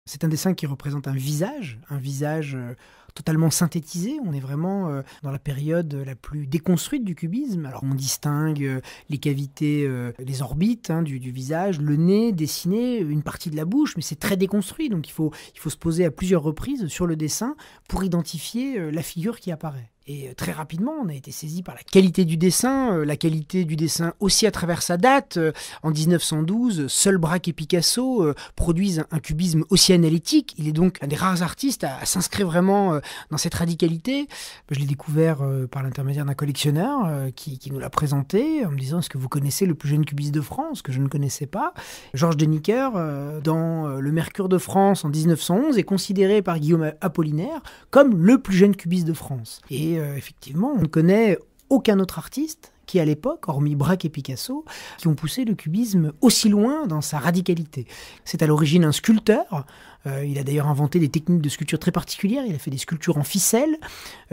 C'est un dessin qui représente un visage totalement synthétisé. On est vraiment dans la période la plus déconstruite du cubisme. Alors on distingue les cavités, les orbites du visage, le nez dessiné, une partie de la bouche, mais c'est très déconstruit. Donc il faut se poser à plusieurs reprises sur le dessin pour identifier la figure qui apparaît. Et très rapidement, on a été saisi par la qualité du dessin aussi à travers sa date. En 1912, seul Braque et Picasso produisent un cubisme aussi analytique. Il est donc un des rares artistes à s'inscrire vraiment dans cette radicalité. Je l'ai découvert par l'intermédiaire d'un collectionneur qui nous l'a présenté en me disant « Est-ce que vous connaissez le plus jeune cubiste de France ?» que je ne connaissais pas. Georges Deniker, dans Le Mercure de France en 1911, est considéré par Guillaume Apollinaire comme le plus jeune cubiste de France. Et effectivement, on ne connaît aucun autre artiste qui, à l'époque, hormis Braque et Picasso, qui ont poussé le cubisme aussi loin dans sa radicalité. C'est à l'origine un sculpteur. Il a d'ailleurs inventé des techniques de sculpture très particulières. Il a fait des sculptures en ficelle,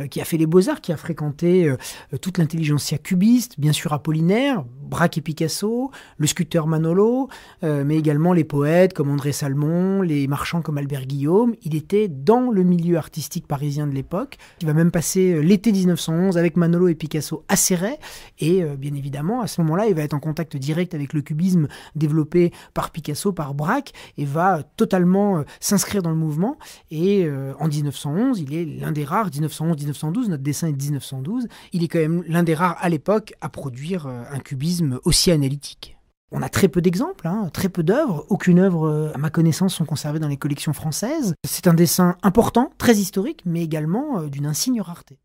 qui a fait les beaux-arts, qui a fréquenté toute l'intelligentsia cubiste, bien sûr Apollinaire, Braque et Picasso, le sculpteur Manolo, mais également les poètes comme André Salmon, les marchands comme Albert Guillaume. Il était dans le milieu artistique parisien de l'époque. Il va même passer l'été 1911 avec Manolo et Picasso à Céret. Et bien évidemment, à ce moment-là, il va être en contact direct avec le cubisme développé par Picasso, par Braque, et va totalement s'inscrire dans le mouvement. Et en 1911, il est l'un des rares, 1911-1912, notre dessin est de 1912, il est quand même l'un des rares à l'époque à produire un cubisme aussi analytique. On a très peu d'exemples, très peu d'œuvres. Aucune œuvre, à ma connaissance, sont conservées dans les collections françaises. C'est un dessin important, très historique, mais également d'une insigne rareté.